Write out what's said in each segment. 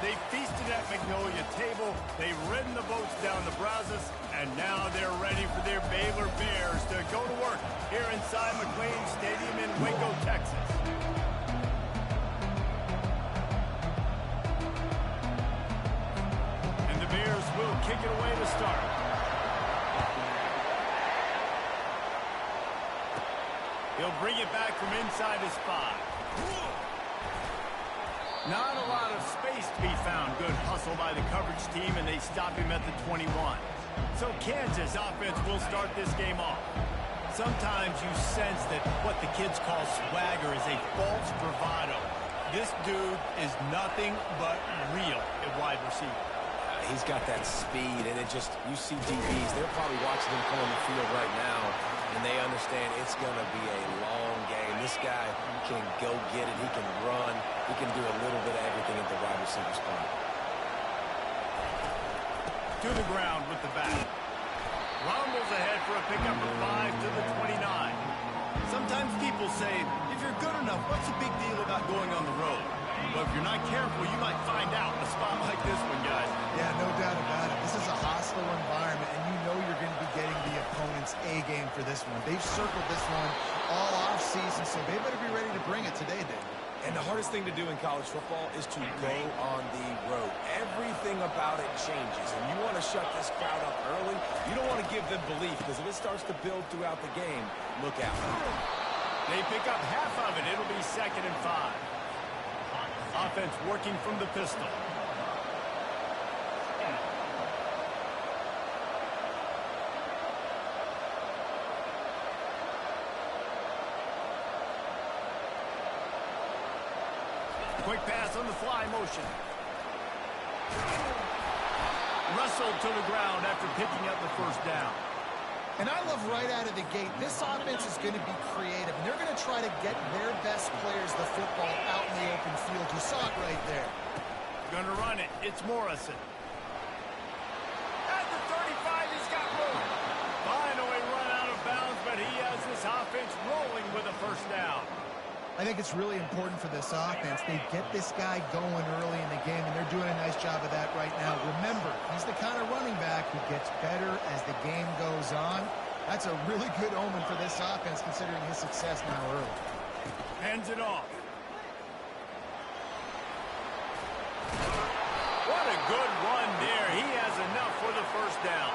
They feasted at Magnolia table, they've ridden the boats down the Brazos, and now they're ready for their Baylor Bears to go to work here inside McLean Stadium in Waco, Texas. And the Bears will kick it away to start. He'll bring it back from inside his 5. Not a lot of space to be found. Good hustle by the coverage team, and they stop him at the 21. So Kansas offense will start this game off. Sometimes you sense that what the kids call swagger is a false bravado. This dude is nothing but real at wide receiver. He's got that speed, and you see DBs, they're probably watching him come on the field right now, and they understand it's going to be a long game. This guy can go get it. He can run. He can do a little bit of everything at the wide receiver spot. To the ground with the back. Rumbles ahead for a pickup of 5 to the 29. Sometimes people say, if you're good enough, what's the big deal about going on the road? Well, if you're not careful, you might find out in a spot like this one, guys. Yeah, no doubt about it. This is a hostile environment, and you know you're going to be getting the opponent's A game for this one. They've circled this one all offseason, so they better be ready to bring it today, Dave. And the hardest thing to do in college football is to go on the road. Everything about it changes, and you want to shut this crowd up early. You don't want to give them belief, because if it starts to build throughout the game, look out. They pick up half of it. It'll be 2nd and 5. Offense working from the pistol. Quick pass on the fly motion. Wrestled to the ground after picking up the first down. And I love right out of the gate, this offense is going to be creative, and they're going to try to get their best players the football out in the open field. You saw it right there. Going to run it. It's Morrison. At the 35, he's got room. Finally run out of bounds, but he has this offense rolling with a first down. I think it's really important for this offense. They get this guy going early in the game, and they're doing a nice job of that right now. Remember, he's the kind of running back who gets better as the game goes on. That's a really good omen for this offense, considering his success now early. Hands it off. What a good run there. He has enough for the first down.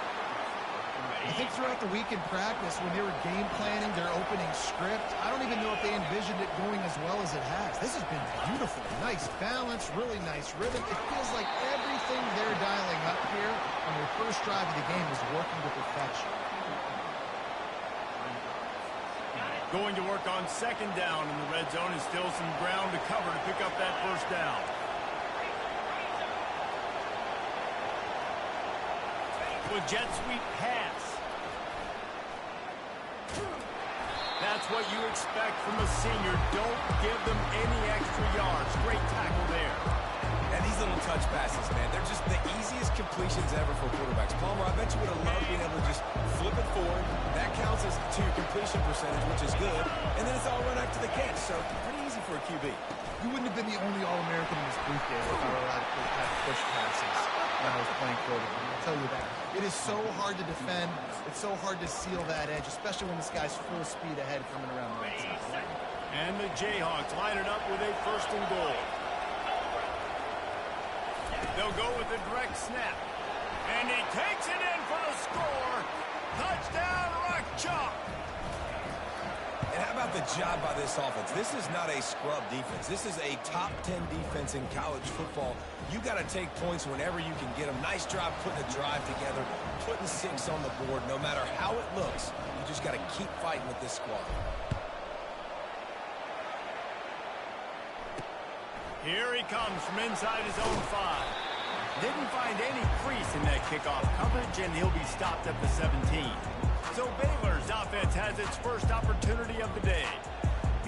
I think throughout the week in practice, when they were game planning their opening script, I don't even know if they envisioned it going as well as it has. This has been beautiful. Nice balance, really nice rhythm. It feels like everything they're dialing up here on their first drive of the game is working to perfection. Going to work on 2nd down in the red zone, and still some ground to cover to pick up that first down. With jet sweep pass. That's what you expect from a senior. Don't give them any extra yards. Great tackle there. And these little touch passes, man, they're just the easiest completions ever for quarterbacks. Palmer, I bet you would have loved being able to just flip it forward. That counts as to your completion percentage, which is good. And then it's all run out to the catch, so pretty easy for a QB. You wouldn't have been the only All-American in this booth game if I were allowed to have push passes when I was playing quarterback. I'll tell you that. It is so hard to defend. It's so hard to seal that edge, especially when this guy's full speed ahead coming around the right side. And the Jayhawks line it up with a 1st and goal. They'll go with a direct snap. And he takes it in for the score. Touchdown, Rock Chalk. And how about the job by this offense? This is not a scrub defense. This is a top 10 defense in college football. You got to take points whenever you can get them. Nice job putting a drive together, putting 6 on the board. No matter how it looks, you just got to keep fighting with this squad. Here he comes from inside his own 5. Didn't find any crease in that kickoff coverage, and he'll be stopped at the 17. So Baylor's offense has its first opportunity of the day.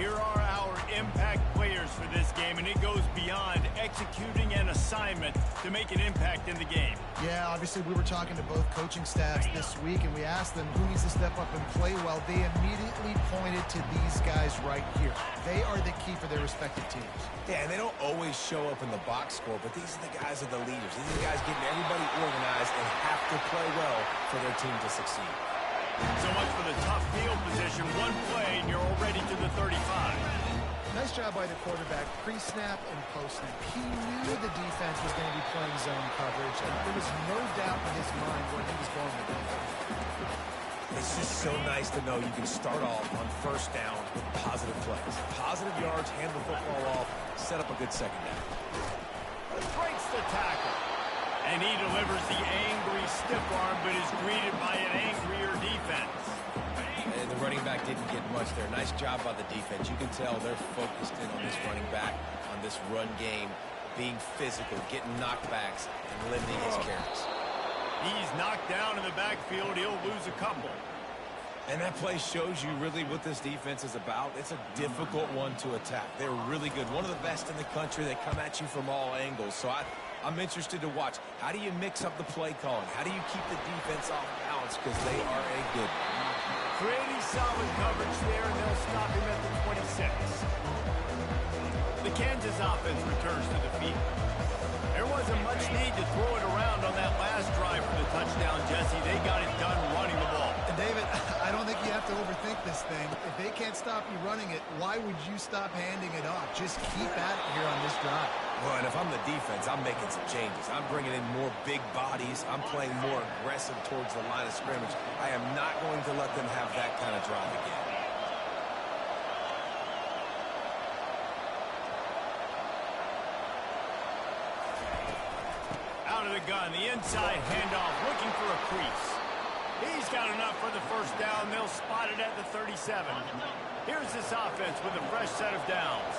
Here are our impact players for this game, and it goes beyond executing an assignment to make an impact in the game. Yeah, obviously we were talking to both coaching staffs this week, and we asked them who needs to step up and play well. They immediately pointed to these guys right here. They are the key for their respective teams. Yeah, and they don't always show up in the box score, but these are the guys that are the leaders. These are the guys getting everybody organized and have to play well for their team to succeed. So much for the tough field position. One play, and you're already to the 35. Nice job by the quarterback, pre-snap and post-snap. He knew the defense was going to be playing zone coverage, and there was no doubt in his mind where he was going with it. It's just so nice to know you can start off on first down with positive plays. Positive yards, hand the football off, set up a good second down. Breaks the tackle. And he delivers the angry stiff arm, but is greeted by an angrier defense. And the running back didn't get much there. Nice job by the defense. You can tell they're focused in on this running back, on this run game, being physical, getting knockbacks, and limiting his carries. He's knocked down in the backfield. He'll lose a couple. And that play shows you really what this defense is about. It's a difficult one to attack. They're really good. One of the best in the country. They come at you from all angles. So I'm interested to watch. How do you mix up the play calling? How do you keep the defense off balance? Because they are a good one. Pretty solid coverage there, and they'll stop him at the 26. The Kansas offense returns to the field. There wasn't much need to throw it around on that last drive for the touchdown, Jesse. They got it done running the ball. And David, I don't think you have to overthink this thing. If they can't stop you running it, why would you stop handing it off? Just keep at it here on this drive. Well, and if I'm the defense, I'm making some changes. I'm bringing in more big bodies. I'm playing more aggressive towards the line of scrimmage. I am not going to let them have that kind of drive again. Out of the gun, the inside handoff, looking for a crease. He's got enough for the first down. They'll spot it at the 37. Here's this offense with a fresh set of downs.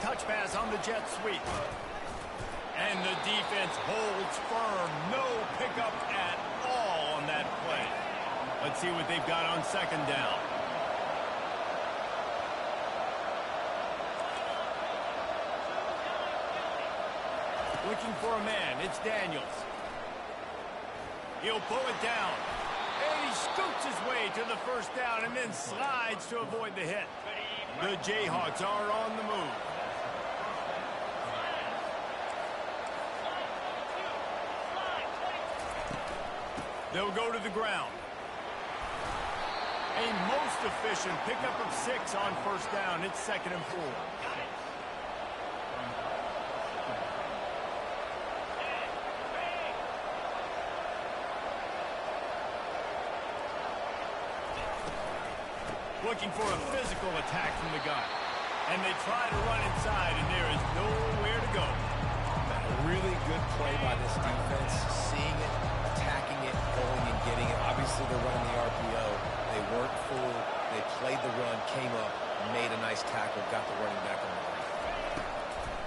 Touch pass on the jet sweep. And the defense holds firm. No pickup at all on that play. Let's see what they've got on second down. Looking for a man. It's Daniels. He'll pull it down. And he scoots his way to the first down and then slides to avoid the hit. The Jayhawks are on the move. They'll go to the ground. A most efficient pickup of 6 on first down. It's 2nd and 4. Looking for a physical attack from the gun. And they try to run inside, and there is nowhere to go. A really good play by this defense, seeing it, attacking it, going and getting it. Obviously, they're running the RPO. They weren't fooled. They played the run, came up, made a nice tackle, got the running back on the ground.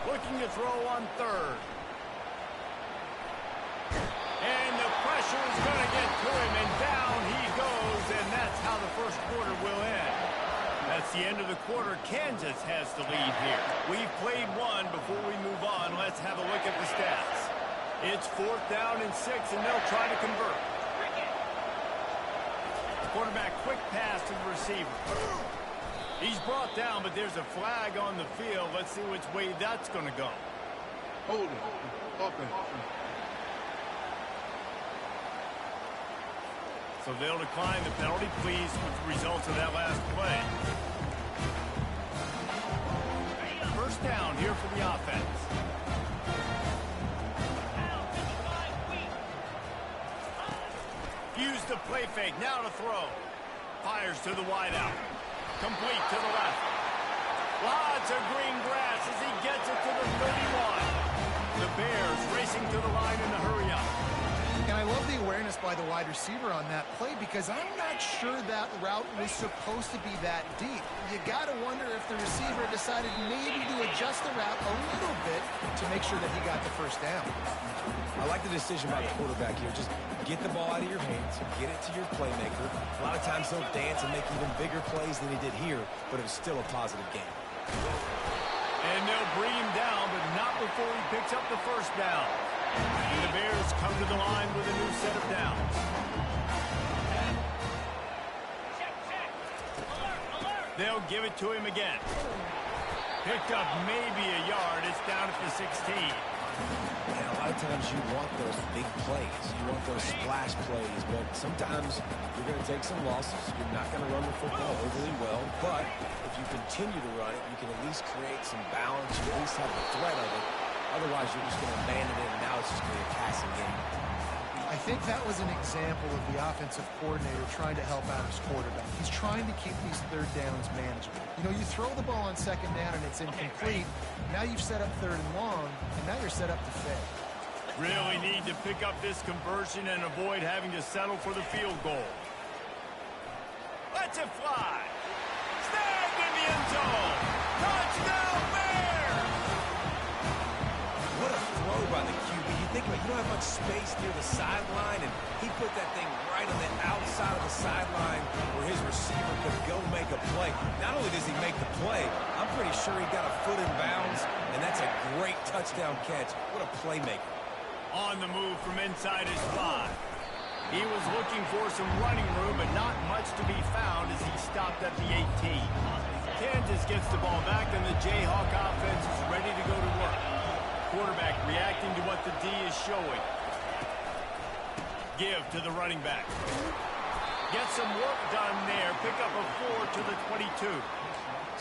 Looking to throw on 3rd. And the pressure is going to get to him, and down he goes, and that's how the first quarter will end. That's the end of the quarter. Kansas has the lead here. We've played one. Before we move on, let's have a look at the stats. It's 4th down and 6, and they'll try to convert. Quarterback, quick pass to the receiver. He's brought down, but there's a flag on the field. Let's see which way that's going to go. Hold it. Offense. So they'll decline the penalty. Pleased with the results of that last play. First down here for the offense. Use the play fake. Now to throw. Fires to the wideout. Complete to the left. Lots of green grass as he gets it to the 31. The Bears racing to the line in the hurry up. And I love the awareness by the wide receiver on that play because I'm not sure that route was supposed to be that deep. You got to wonder if the receiver decided maybe to adjust the route a little bit to make sure that he got the first down. I like the decision by the quarterback here. Just get the ball out of your hands, get it to your playmaker. A lot of times he'll dance and make even bigger plays than he did here, but it was still a positive game. And they'll bring him down, but not before he picks up the first down. And the Bears come to the line with a new set of downs. They'll give it to him again. Picked up maybe a yard. It's down at the 16. And a lot of times you want those big plays. You want those splash plays, but sometimes you're going to take some losses. You're not going to run the football overly well, but if you continue to run it, you can at least create some balance. You at least have the threat of it. Otherwise, you're just going to abandon it, and now it's just going to be a passing game. I think that was an example of the offensive coordinator trying to help out his quarterback. He's trying to keep these third downs manageable. You know, you throw the ball on second down and it's incomplete. Now you've set up third and long, and now you're set up to fail. Really need to pick up this conversion and avoid having to settle for the field goal. Let's it fly. Snagged in the end zone. Touchdown, Bears! What a throw by the QB. You think about it, you don't have much space near the sideline, and he put that thing right on the outside of the sideline where his receiver could go make a play. Not only does he make the play, I'm pretty sure he got a foot in bounds, and that's a great touchdown catch. What a playmaker. On the move from inside his 5. He was looking for some running room, but not much to be found as he stopped at the 18. Kansas gets the ball back, and the Jayhawk offense is ready to go to work. Quarterback reacting to what the D is showing. Give to the running back. Get some work done there. Pick up a 4 to the 22.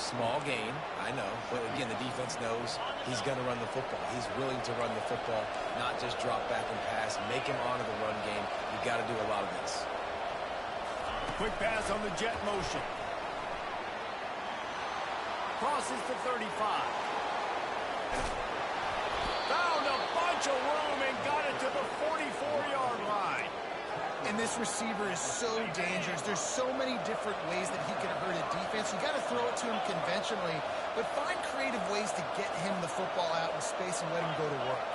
Small gain, I know, but again, the defense knows he's going to run the football. He's willing to run the football, not just drop back and pass, make him honor the run game. You got to do a lot of this. Quick pass on the jet motion. Crosses to 35. Found a bunch of room and got it to the 44-yard line. And this receiver is so dangerous. There's so many different ways that he can hurt a defense. You got to throw it to him conventionally, but find creative ways to get him the football out in space and let him go to work.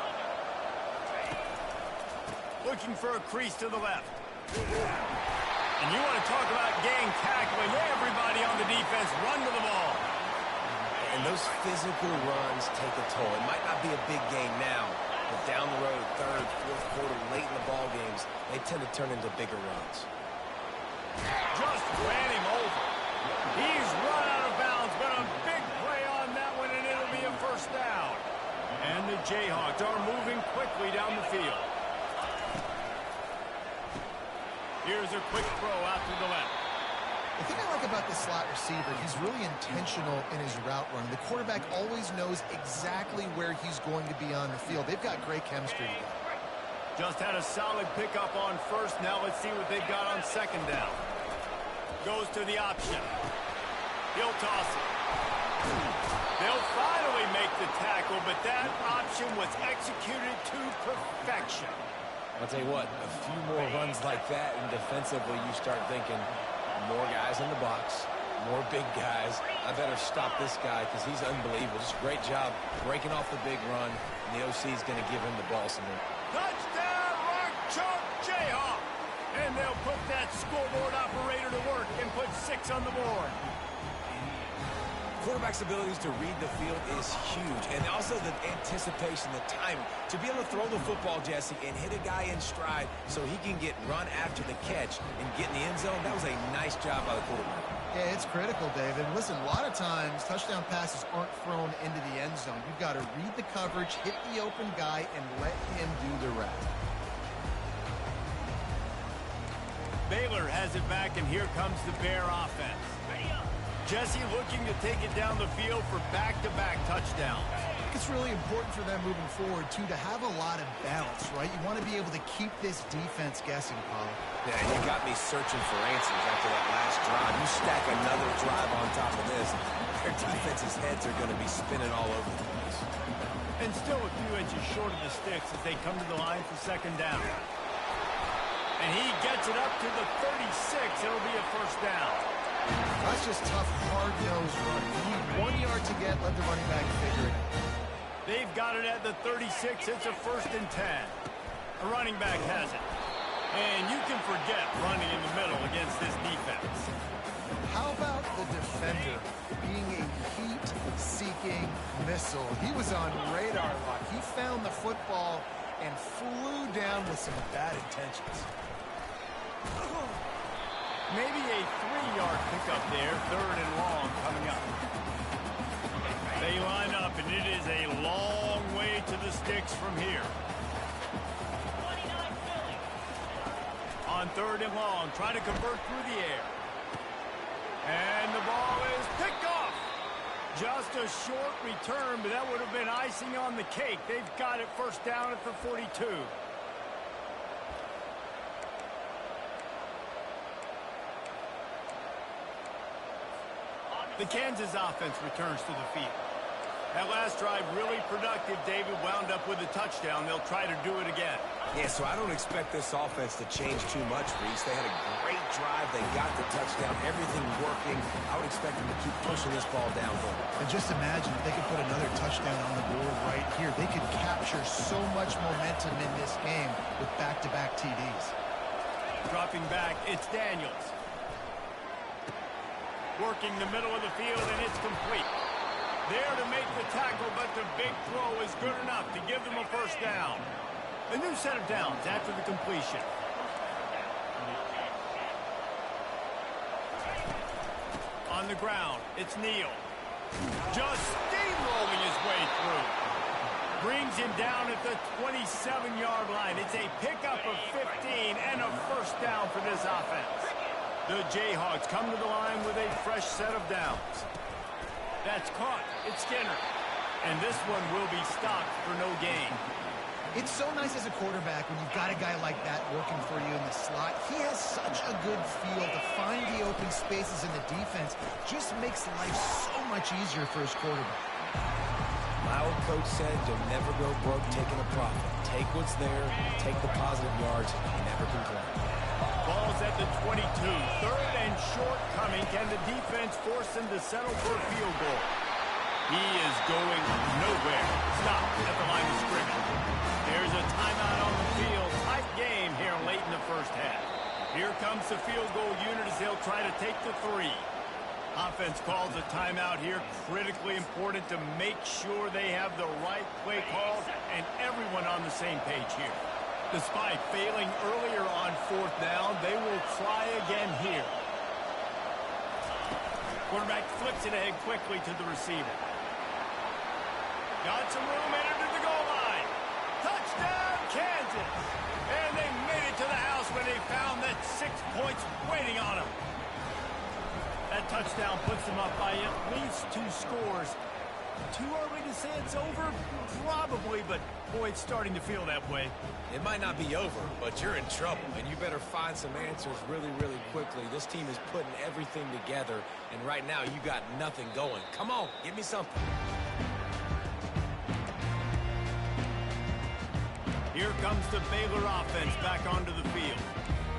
Looking for a crease to the left. And you want to talk about gang tackling. Everybody on the defense run to the ball. And those physical runs take a toll. It might not be a big game now, but down the road, third, fourth quarter, late in the ball games, they tend to turn into bigger runs. Just ran him over. He's run out of bounds, but a big play on that one, and it'll be a first down. And the Jayhawks are moving quickly down the field. Here's a quick throw out to the left. The thing I like about the slot receiver, he's really intentional in his route run. The quarterback always knows exactly where he's going to be on the field. They've got great chemistry together. Just had a solid pickup on first. Now let's see what they've got on second down. Goes to the option. He'll toss it. They'll finally make the tackle, but that option was executed to perfection. I'll tell you what, a few more runs like that, and defensively you start thinking, more guys in the box, more big guys. I better stop this guy because he's unbelievable. Just a great job breaking off the big run, and the OC is going to give him the ball some more. Touchdown, Rock Chalk Jayhawk! And they'll put that scoreboard operator to work and put 6 on the board. Quarterback's abilities to read the field is huge, and also the anticipation, the timing. To be able to throw the football, Jesse, and hit a guy in stride so he can get run after the catch and get in the end zone, that was a nice job by the quarterback. Yeah, it's critical, David. Listen, a lot of times touchdown passes aren't thrown into the end zone. You've got to read the coverage, hit the open guy, and let him do the rest. Baylor has it back, and here comes the Bear offense. Jesse looking to take it down the field for back-to-back touchdowns. It's really important for them moving forward, too, to have a lot of balance, right? You want to be able to keep this defense guessing, Paul. Yeah, you got me searching for answers after that last drive. You stack another drive on top of this, their defense's heads are going to be spinning all over the place. And still a few inches short of the sticks as they come to the line for second down. And he gets it up to the 36. It'll be a first down. That's just tough, hard-nosed running. You need 1 yard to get, let the running back figure it out. They've got it at the 36. It's a first and 10. A running back has it. And you can forget running in the middle against this defense. How about the defender being a heat-seeking missile? He was on radar lock. He found the football and flew down with some bad intentions. Maybe a 3-yard pickup there, third and long coming up. They line up, and it is a long way to the sticks from here. On third and long, trying to convert through the air. And the ball is picked off. Just a short return, but that would have been icing on the cake. They've got it first down at the 42. The Kansas offense returns to the field. That last drive really productive. David wound up with a touchdown. They'll try to do it again. Yeah, so I don't expect this offense to change too much, Reese. They had a great drive. They got the touchdown. Everything working. I would expect them to keep pushing this ball downhill. And just imagine if they could put another touchdown on the board right here. They could capture so much momentum in this game with back-to-back TDs. Dropping back, it's Daniels. Working the middle of the field, and it's complete. There to make the tackle, but the big throw is good enough to give them a first down. A new set of downs after the completion. On the ground, it's Neal. Just steamrolling his way through. Brings him down at the 27-yard line. It's a pickup of 15 and a first down for this offense. The Jayhawks come to the line with a fresh set of downs. That's caught. It's Skinner. And this one will be stopped for no gain. It's so nice as a quarterback when you've got a guy like that working for you in the slot. He has such a good feel to find the open spaces in the defense. Just makes life so much easier for his quarterback. My old coach said you'll never go broke taking a profit. Take what's there, take the positive yards, and never complain. Ball's at the 22. Third and short coming. Can the defense force him to settle for a field goal? He is going nowhere. Stop at the line of scrimmage. There's a timeout on the field. Tight game here late in the first half. Here comes the field goal unit as they'll try to take the 3. Offense calls a timeout here. Critically important to make sure they have the right play calls and everyone on the same page here. Despite failing earlier on fourth down, they will try again here. Quarterback flips it ahead quickly to the receiver. Got some room, entered the goal line. Touchdown, Kansas! And they made it to the house when they found that 6 points waiting on them. That touchdown puts them up by at least 2 scores. Too early to say it's over? Probably, but boy, it's starting to feel that way. It might not be over, but you're in trouble, and you better find some answers really, really quickly. This team is putting everything together, and right now you got nothing going. Come on, give me something. Here comes the Baylor offense back onto the field.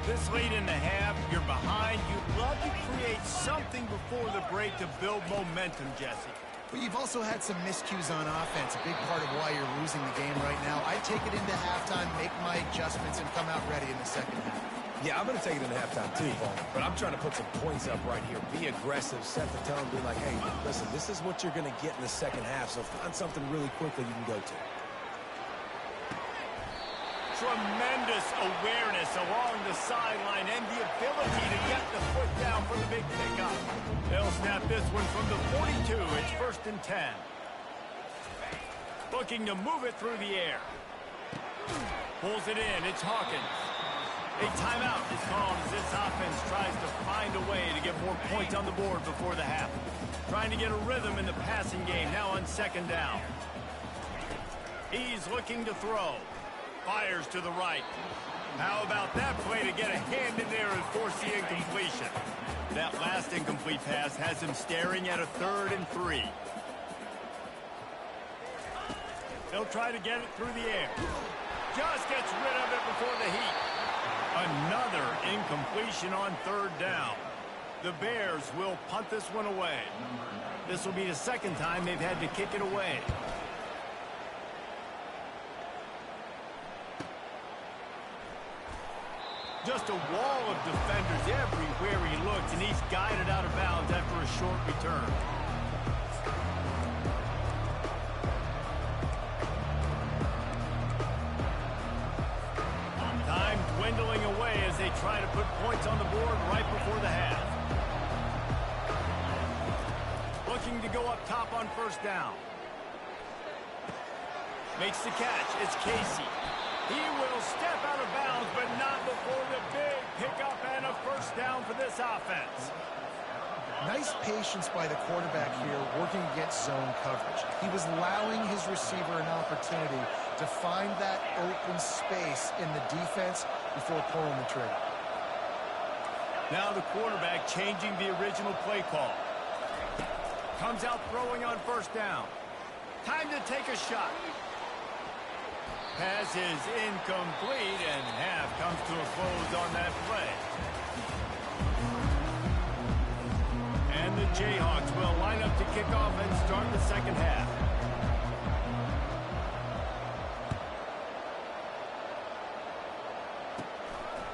This late in the half, you're behind. You'd love to create something before the break to build momentum, Jesse. But you've also had some miscues on offense, a big part of why you're losing the game right now. I take it into halftime, make my adjustments, and come out ready in the second half. Yeah, I'm going to take it into halftime too, Paul. But I'm trying to put some points up right here. Be aggressive, set the tone, be like, hey, listen, this is what you're going to get in the second half, so find something really quickly you can go to. Tremendous awareness along the sideline and the ability to get the foot down for the big pickup. They'll snap this one from the 42. It's first and 10. Looking to move it through the air. Pulls it in. It's Hawkins. A timeout is called as this offense tries to find a way to get more points on the board before the half. Trying to get a rhythm in the passing game now on second down. He's looking to throw. Fires to the right. How about that play to get a hand in there and force the incompletion? That last incomplete pass has him staring at a 3rd and 3. They'll try to get it through the air. Just gets rid of it before the heat. Another incompletion on third down. The Bears will punt this one away. This will be the second time they've had to kick it away. Just a wall of defenders everywhere he looks, and he's guided out of bounds after a short return. Time dwindling away as they try to put points on the board right before the half. Looking to go up top on first down. Makes the catch. It's Casey. He will step out of bounds, but not before the big pickup and a first down for this offense. Nice patience by the quarterback here, working against zone coverage. He was allowing his receiver an opportunity to find that open space in the defense before pulling the trigger. Now the quarterback changing the original play call. Comes out throwing on first down. Time to take a shot. Pass is incomplete, and half comes to a close on that play. And the Jayhawks will line up to kick off and start the second half.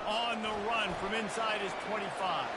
On the run from inside his 25.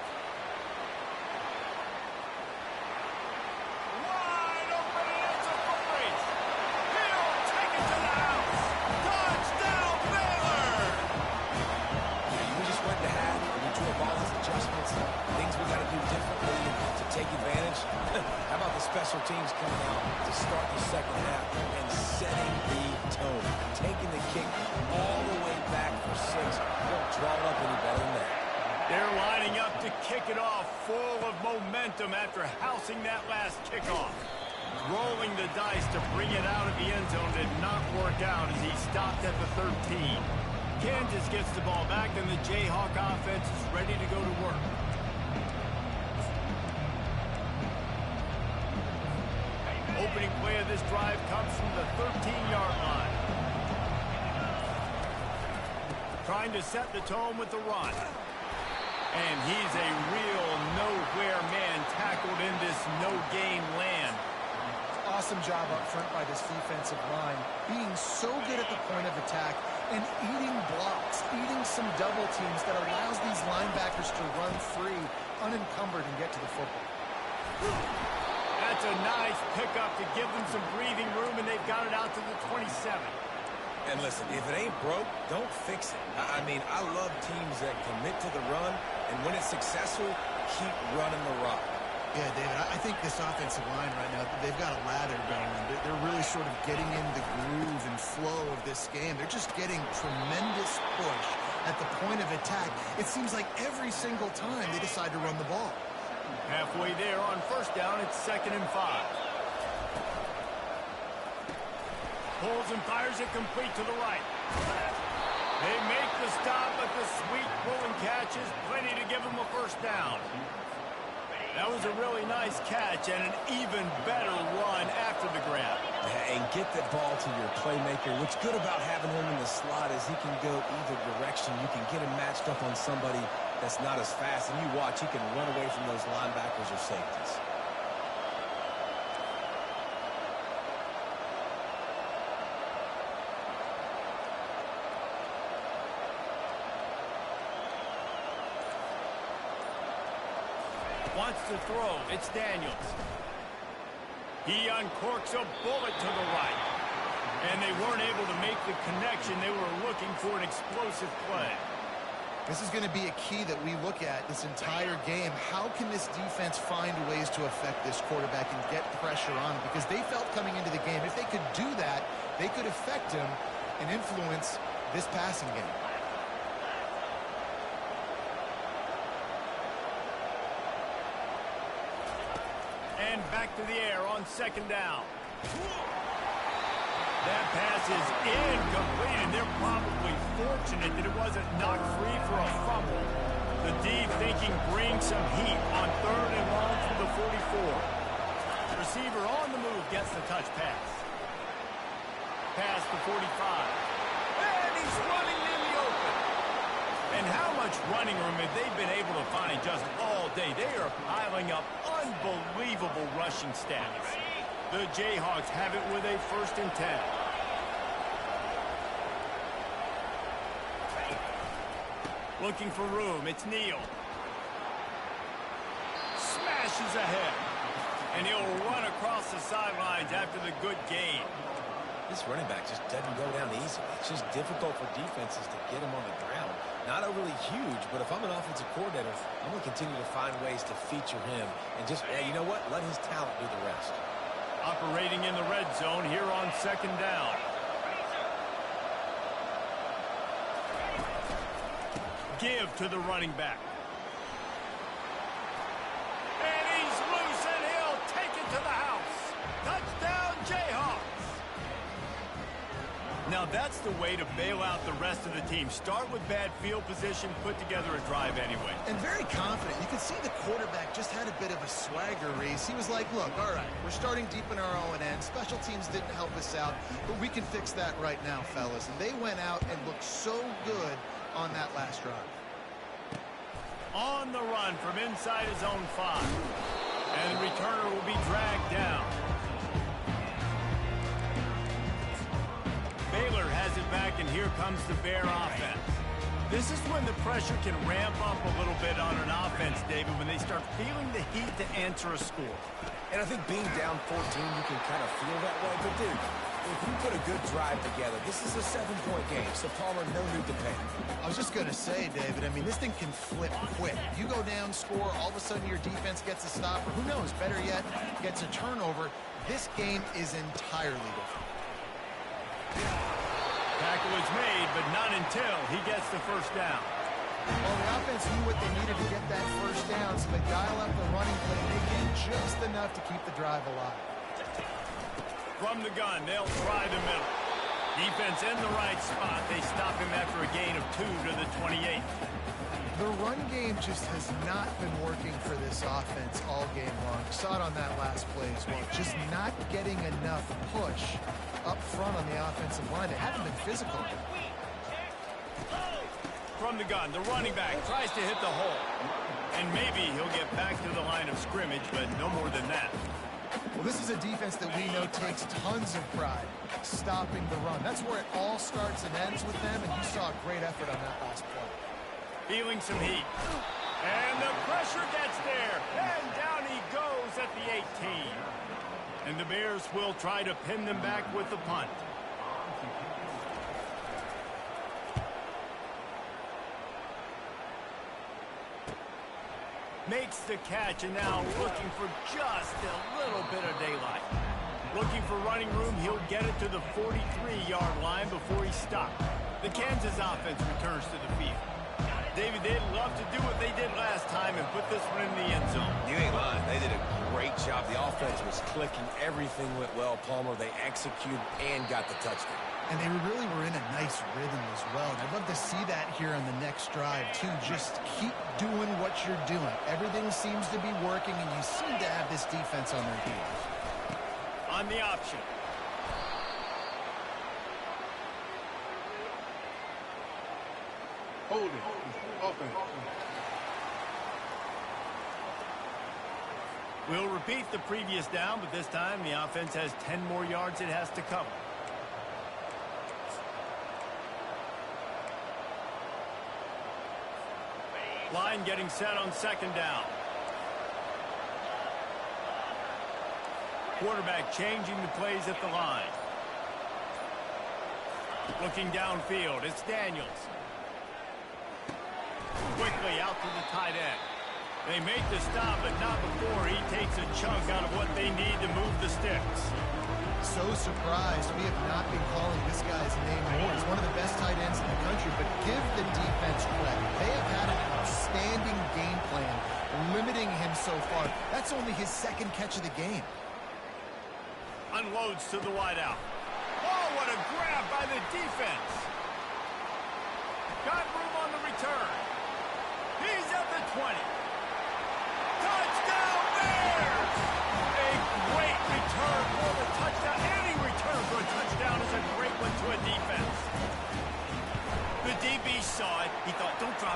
Special teams coming out to start the second half and setting the tone, taking the kick all the way back for 6. Don't draw it up any better than that. They're lining up to kick it off, full of momentum after housing that last kickoff. Rolling the dice to bring it out of the end zone did not work out as he stopped at the 13. Kansas gets the ball back, and the Jayhawk offense is ready to go to work. Opening play of this drive comes from the 13-yard line. Trying to set the tone with the run. And he's a real nowhere man tackled in this no-gain land. Awesome job up front by this defensive line, being so good at the point of attack and eating blocks, eating some double teams that allows these linebackers to run free, unencumbered, and get to the football. That's a nice pickup to give them some breathing room, and they've got it out to the 27. And listen, if it ain't broke, don't fix it. I mean, I love teams that commit to the run, and when it's successful, keep running the rock. Yeah, David, I think this offensive line right now, they've got a lather going. They're really sort of getting in the groove and flow of this game. They're just getting tremendous push at the point of attack. It seems like every single time they decide to run the ball. Halfway there on first down, it's 2nd and 5. Pulls and fires it complete to the right. They make the stop, but the sweet pull and catch is plenty to give them a first down. That was a really nice catch and an even better run after the grab. And get the ball to your playmaker. What's good about having him in the slot is he can go either direction. You can get him matched up on somebody that's not as fast, and you watch, he can run away from those linebackers or safeties. Wants to throw. It's Daniels. He uncorks a bullet to the right. And they weren't able to make the connection. They were looking for an explosive play. This is going to be a key that we look at this entire game. How can this defense find ways to affect this quarterback and get pressure on him? Because they felt coming into the game, if they could do that, they could affect him and influence this passing game. And back to the air on 2nd down. That pass is incomplete, and they're probably fortunate that it wasn't knocked free for a fumble. The D thinking bring some heat on 3rd and long from the 44. The receiver on the move gets the touch pass. Pass to 45. And he's running in the open. And how much running room have they been able to find just all day? They are piling up unbelievable rushing stats. The Jayhawks have it with a 1st and 10. Looking for room. It's Neal. Smashes ahead. And he'll run across the sidelines after the good gain. This running back just doesn't go down easily. It's just difficult for defenses to get him on the ground. Not overly huge, but if I'm an offensive coordinator, I'm going to continue to find ways to feature him. And just, yeah, you know what? Let his talent do the rest. Operating in the red zone here on 2nd down. Give to the running back. And he's loose, and he'll take it to the house. Touchdown, Jayhawks. Now that's the way to bail out the rest of the team. Start with bad field position, put together a drive anyway. And very confident. You can see the quarterback just had a bit of a swagger race. He was like, look, all right, we're starting deep in our own end. Special teams didn't help us out, but we can fix that right now, fellas. And they went out and looked so good on that last drive. On the run from inside his own 5. And the returner will be dragged down. Baylor has it back, and here comes the Bear offense. This is when the pressure can ramp up a little bit on an offense, David, when they start feeling the heat to answer a score. And I think being down 14, you can kind of feel that way. But, dude, if you put a good drive together, this is a 7-point game, so Palmer, no need to panic. I was just going to say, David, I mean, this thing can flip quick. You go down, score, all of a sudden your defense gets a stop, or who knows, better yet, gets a turnover. This game is entirely different. Tackle is made, but not until he gets the 1st down. Well, the offense knew what they needed to get that 1st down, so they dial up the running play. They did just enough to keep the drive alive. From the gun, they'll try the middle. Defense in the right spot. They stop him after a gain of 2 to the 28. The run game just has not been working for this offense all game long. You saw it on that last play as well. Just not getting enough push up front on the offensive line. They haven't been physical. From the gun, the running back tries to hit the hole. And maybe he'll get back to the line of scrimmage, but no more than that. Well, this is a defense that we know takes tons of pride stopping the run. That's where it all starts and ends with them, and you saw a great effort on that last play. Feeling some heat. And the pressure gets there. And down he goes at the 18. And the Bears will try to pin them back with the punt. Makes the catch, and now looking for just a little bit of daylight. Looking for running room, he'll get it to the 43-yard line before he stopped. The Kansas offense returns to the field. David, they'd love to do what they did last time and put this one in the end zone. You ain't lying. They did a great job. The offense was clicking. Everything went well. Palmer, they executed and got the touchdown. And they really were in a nice rhythm as well. And I'd love to see that here on the next drive, too. Just keep doing what you're doing. Everything seems to be working, and you seem to have this defense on their heels. On the option. Hold it. Offense. We'll repeat the previous down, but this time the offense has 10 more yards it has to cover. Line getting set on 2nd down. Quarterback changing the plays at the line. Looking downfield, it's Daniels. Quickly out to the tight end. They make the stop, but not before he takes a chunk out of what they need to move the sticks. So surprised we have not been calling this guy's name more. He's one of the best tight ends in the country, but give the defense credit. They have had an outstanding game plan, limiting him so far. That's only his 2nd catch of the game. Unloads to the wideout. Oh, what a grab by the defense. Got room on the return. He's at the 20. Touchdown Bears! A great return for the touchdown. Any return for a touchdown is a great one to a defense. The DB saw it. He thought, don't drop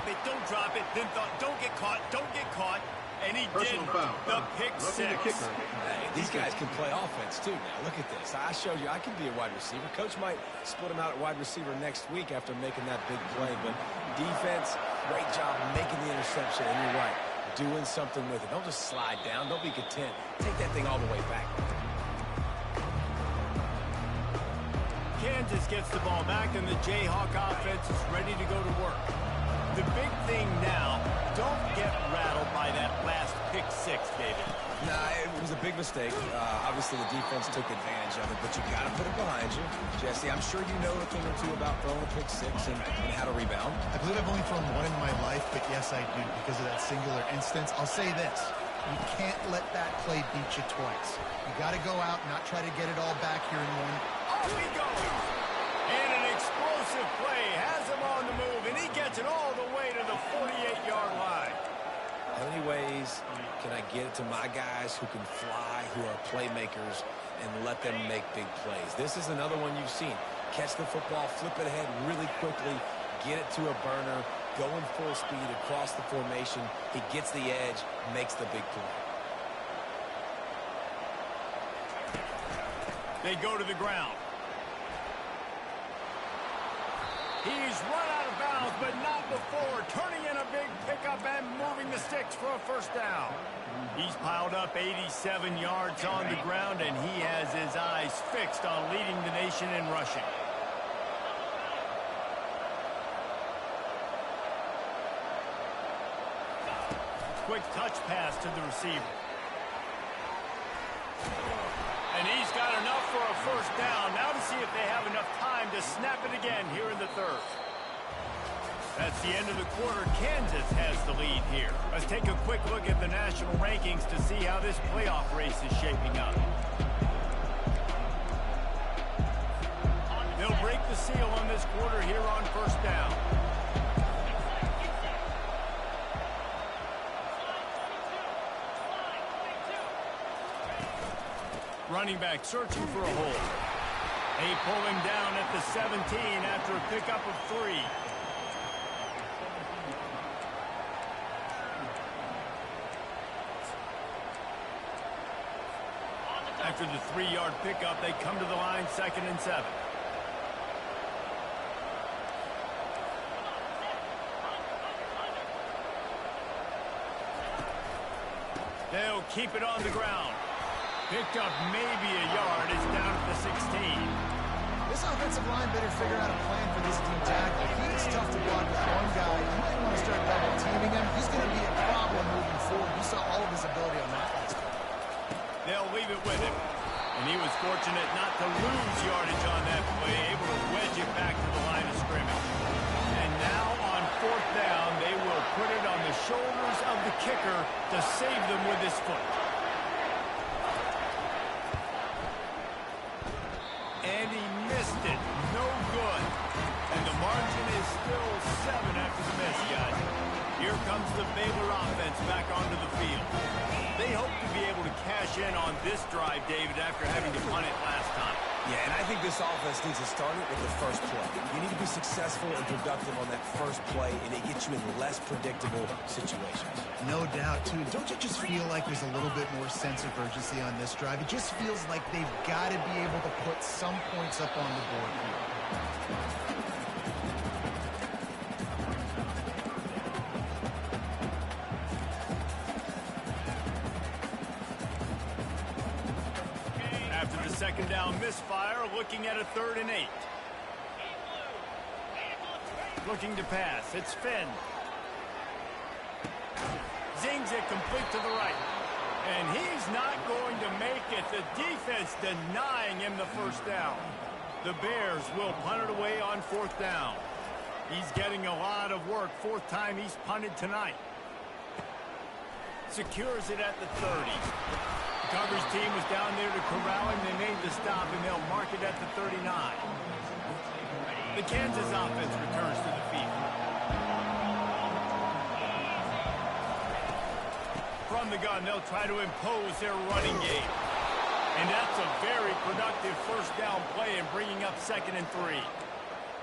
And he did Personal foul. the pick Roughing the six. kicker. Hey, these guys can play offense, too, now. Look at this. I showed you I can be a wide receiver. Coach might split him out at wide receiver next week after making that big play. But defense, great job making the interception. And you're right, doing something with it. Don't just slide down. Don't be content. Take that thing all the way back. Kansas gets the ball back, and the Jayhawk offense is ready to go to work. The big thing now, don't get rattled by that last pick six, David. Nah, it was a big mistake. Obviously, the defense took advantage of it, but you got to put it behind you. Jesse, I'm sure you know a thing or two about throwing a pick six and how to rebound. I believe I've only thrown one in my life, but yes, I do because of that singular instance. I'll say this. You can't let that play beat you twice. You got to go out and not try to get it all back here in one. Off he goes. And an explosive play has him on the move, and he gets it all the way to the 48-yard line. How many ways can I get it to my guys who can fly, who are playmakers, and let them make big plays? This is another one you've seen. Catch the football, flip it ahead really quickly, get it to a burner, going full speed across the formation. He gets the edge, makes the big play. They go to the ground. He's run out of bounds, but not before turning in a big pickup and moving the sticks for a first down. He's piled up 87 yards on the ground, and he has his eyes fixed on leading the nation in rushing. Quick touch pass to the receiver. And he's got enough for a first down. Now to see if they have enough time to snap it again here in the third. That's the end of the quarter. Kansas has the lead here. Let's take a quick look at the national rankings to see how this playoff race is shaping up. They'll break the seal on this quarter here on first down. Running back searching for a hole. They pull him down at the 17 after a pickup of 3. After the 3-yard pickup, they come to the line, 2nd and 7. They'll keep it on the ground. Picked up maybe a yard. It's down at the 16. This offensive line better figure out a plan for this team tackle. He's tough to block that one guy. You might want to start double teaming him. He's going to be a problem moving forward. You saw all of his ability on that last play. They'll leave it with him. And he was fortunate not to lose yardage on that play, able to wedge it back to the line of scrimmage. And now on 4th down, they will put it on the shoulders of the kicker to save them with his foot. And he missed it. No good. And the margin is still 7 after the miss, guys. Here comes the Baylor offense back onto the field. They hope to be able to cash in on this drive, David, after having to punt it last time. Yeah, and I think this offense needs to start it with the first play. You need to be successful and productive on that first play, and it gets you in less predictable situations. No doubt, too. Don't you just feel like there's a little bit more sense of urgency on this drive? It just feels like they've got to be able to put some points up on the board here. After the 2nd down misfire, looking at a 3rd and 8. Looking to pass. It's Finn. Zings it complete to the right. And he's not going to make it. The defense denying him the first down. The Bears will punt it away on 4th down. He's getting a lot of work. 4th time he's punted tonight. Secures it at the 30. The coverage team was down there to corral him. They made the stop, and they'll mark it at the 39. The Kansas offense returns to the field. From the gun, they'll try to impose their running game. And that's a very productive first down play and bringing up 2nd and 3.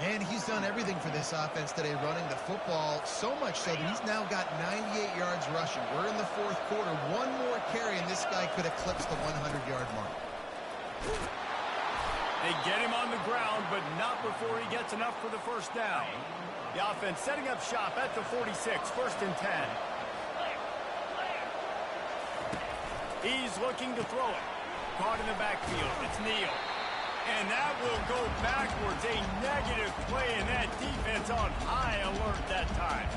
And he's done everything for this offense today, running the football, so much so that he's now got 98 yards rushing. We're in the fourth quarter. One more carry, and this guy could eclipse the 100-yard mark. They get him on the ground, but not before he gets enough for the first down. The offense setting up shop at the 46, first and 10. He's looking to throw it. Caught in the backfield. It's Neal. And that will go backwards. A negative play, and that defense on high alert that time.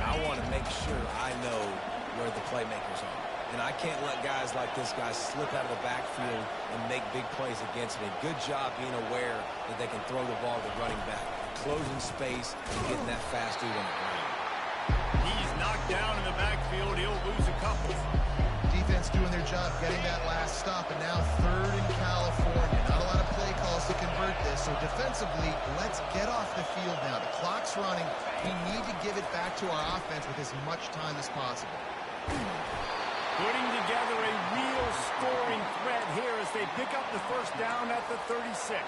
I want to make sure I know where the playmakers are. And I can't let guys like this guy slip out of the backfield and make big plays against me. Good job being aware that they can throw the ball to the running back, closing space, and getting that fast dude on the ground. He's knocked down in the backfield. He'll lose a couple. Defense doing their job, getting that last stop, and now third in California. Not a lot of play calls to convert this, so defensively, let's get off the field now. The clock's running. We need to give it back to our offense with as much time as possible. Putting together a real scoring threat here as they pick up the first down at the 36.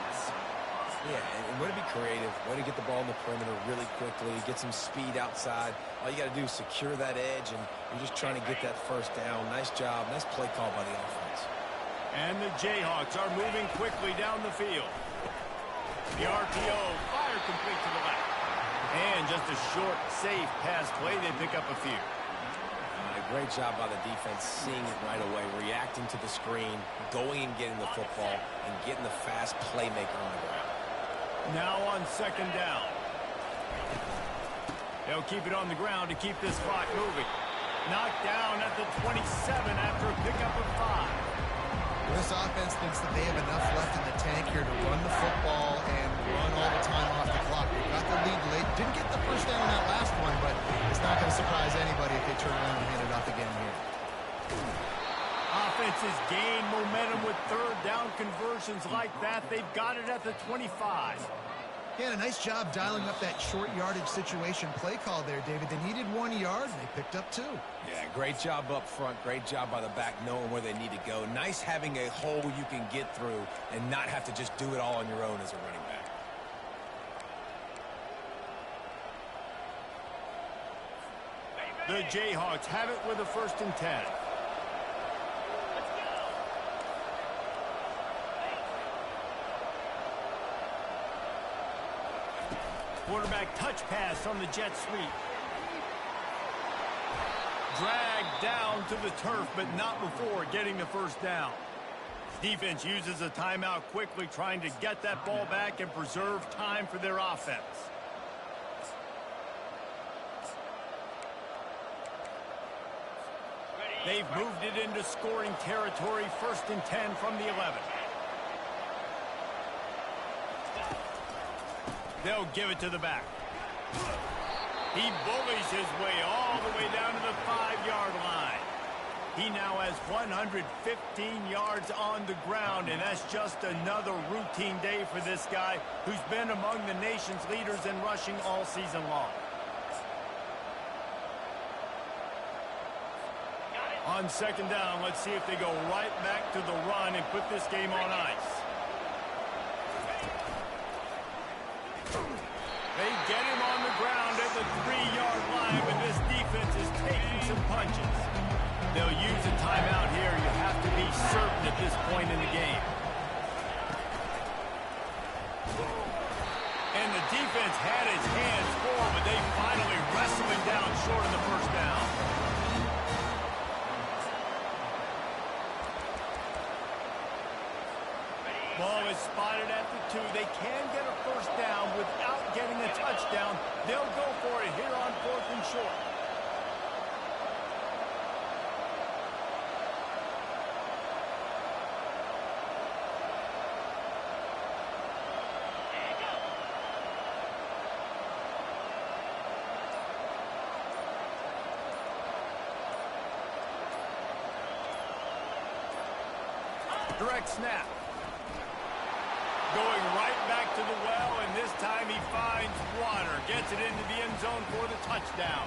Yeah, and way to be creative, way to get the ball in the perimeter really quickly, get some speed outside. All you got to do is secure that edge, and you're just trying to get that first down. Nice job. Nice play call by the offense. And the Jayhawks are moving quickly down the field. The RPO, fire complete to the left. And just a short, safe pass play. They pick up a few. Great job by the defense, seeing it right away, reacting to the screen, going and getting the football, and getting the fast playmaker on the ground. Now on second down. They'll keep it on the ground to keep this clock moving. Knocked down at the 27 after a pickup of 5. This offense thinks that they have enough left in the tank here to run the football and run all the time off the clock. They got the lead late. Didn't get the first down on that last one, but it's not going to surprise anybody if they turn around and hand it off again here. Offenses gain momentum with third down conversions like that. They've got it at the 25. Yeah, a nice job dialing up that short yardage situation play call there, David. They needed 1 yard, and they picked up 2. Yeah, great job up front. Great job by the back knowing where they need to go. Nice having a hole you can get through and not have to just do it all on your own as a running back. The Jayhawks have it with a first and 10. Quarterback touch pass on the jet sweep. Dragged down to the turf, but not before getting the first down. Defense uses a timeout quickly, trying to get that ball back and preserve time for their offense. They've moved it into scoring territory, first and 10 from the 11. They'll give it to the back. He bullies his way all the way down to the 5-yard line. He now has 115 yards on the ground, and that's just another routine day for this guy who's been among the nation's leaders in rushing all season long. On second down, let's see if they go right back to the run and put this game on ice. They get him on the ground at the 3-yard line, but this defense is taking some punches. They'll use a timeout here. You have to be certain at this point in the game. And the defense had its hands full, but they finally wrestled him down short of the first down. Ball is spotted at the 2. They can get a first down without getting a touchdown. They'll go for it here on 4th and short. Direct snap. Going right back to the well, and this time he finds water. Gets it into the end zone for the touchdown.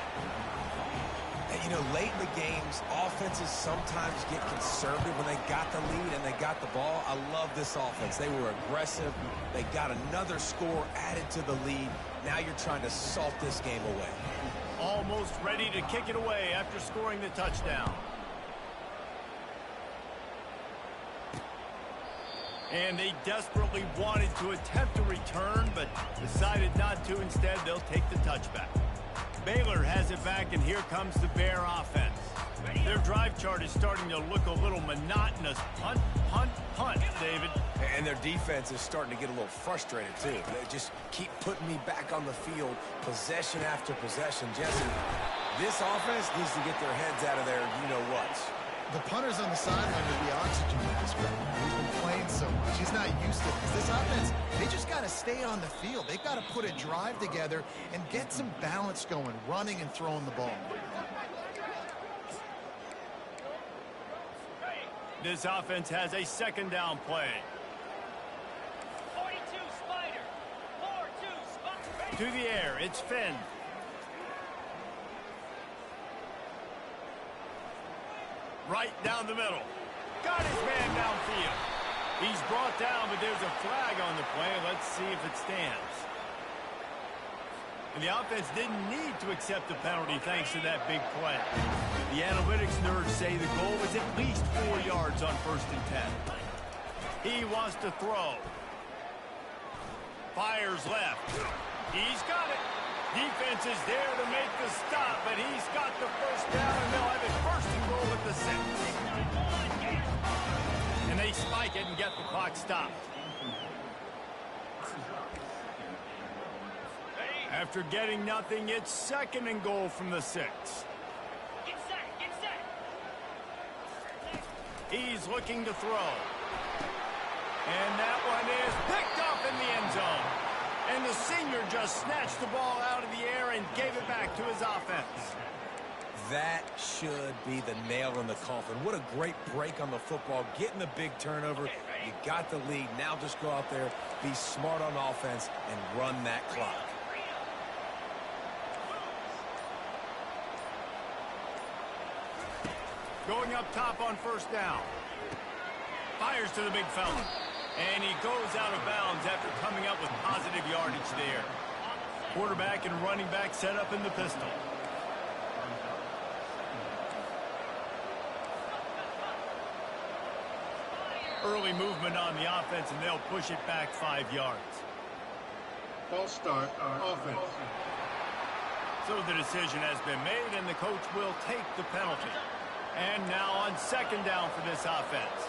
And, you know, late in the games, offenses sometimes get conservative when they got the lead and they got the ball. I love this offense. They were aggressive. They got another score added to the lead. Now you're trying to salt this game away. Almost ready to kick it away after scoring the touchdown. And they desperately wanted to attempt a return, but decided not to. Instead, they'll take the touchback. Baylor has it back, and here comes the Bear offense. Their drive chart is starting to look a little monotonous. Punt, punt, punt, David. And their defense is starting to get a little frustrated, too. They just keep putting me back on the field, possession after possession. Jesse, this offense needs to get their heads out of their you-know-whats. The punter's on the sideline with the oxygen with this guy. He's been playing so much. He's not used to it. Because this offense, they just got to stay on the field. They've got to put a drive together and get some balance going, running and throwing the ball. This offense has a second down play. 42 Spider. 4-2 Spider. To the air, it's Finn. Right down the middle. Got his man downfield. He's brought down, but there's a flag on the play. Let's see if it stands. And the offense didn't need to accept the penalty thanks to that big play. The analytics nerds say the goal was at least 4 yards on 1st and 10. He wants to throw. Fires left. He's got it. Defense is there to make the stop, but he's got the first down, and they'll have it 1st and goal at the 6. And they spike it and get the clock stopped. After getting nothing, it's 2nd and goal from the 6. Get set, get set. He's looking to throw. And that one is picked up in the end zone. And the senior just snatched the ball out of the air and gave it back to his offense. That should be the nail in the coffin. What a great break on the football. Getting the big turnover. You got the lead. Now just go out there, be smart on offense, and run that clock. Going up top on 1st down. Fires to the big fella. And he goes out of bounds after coming up with positive yardage there. Quarterback and running back set up in the pistol. Early movement on the offense, and they'll push it back 5 yards. False start, offense. So the decision has been made, and the coach will take the penalty. And now on 2nd down for this offense.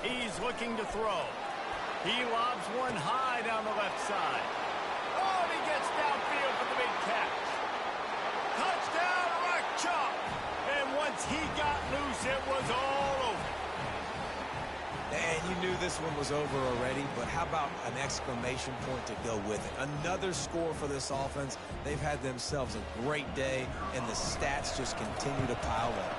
He's looking to throw. He lobs one high down the left side. Oh, and he gets downfield for the big catch. Touchdown, Rock Chalk. And once he got loose, it was all over. And you knew this one was over already, but how about an exclamation point to go with it? Another score for this offense. They've had themselves a great day, and the stats just continue to pile up.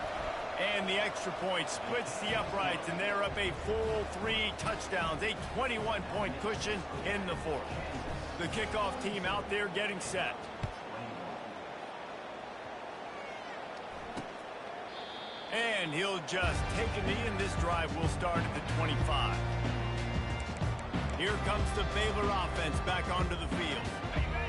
And the extra point splits the uprights, and they're up a full 3 touchdowns, a 21-point cushion in the 4th. The kickoff team out there getting set. And he'll just take a knee, and this drive will start at the 25. Here comes the Baylor offense back onto the field.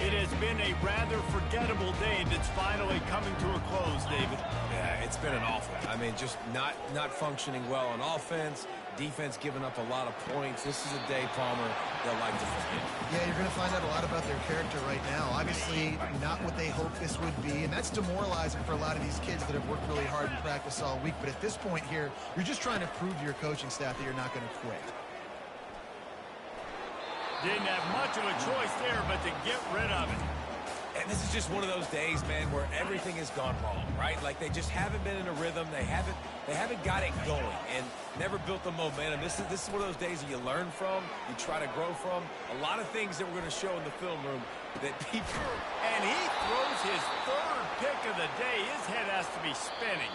It has been a rather forgettable day that's finally coming to a close, David. Yeah, it's been an awful. I mean, just not functioning well on offense. Defense giving up a lot of points. This is a day, Palmer, they'll like to forget. Yeah, you're going to find out a lot about their character right now. Obviously, not what they hoped this would be, and that's demoralizing for a lot of these kids that have worked really hard in practice all week. But at this point here, you're just trying to prove to your coaching staff that you're not going to quit. Didn't have much of a choice there, but to get rid of it. And this is just one of those days, man, where everything has gone wrong, right? Like they just haven't been in a rhythm. They haven't got it going and never built the momentum. This is one of those days that you learn from, you try to grow from. A lot of things that we're going to show in the film room that people... And he throws his 3rd pick of the day. His head has to be spinning.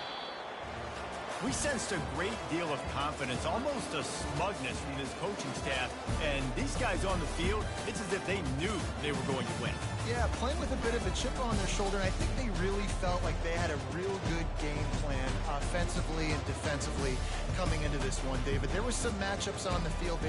We sensed a great deal of confidence, almost a smugness from this coaching staff. And these guys on the field, it's as if they knew they were going to win. Yeah, playing with a bit of a chip on their shoulder. I think they really felt like they had a real good game plan offensively and defensively coming into this one, David. There were some matchups on the field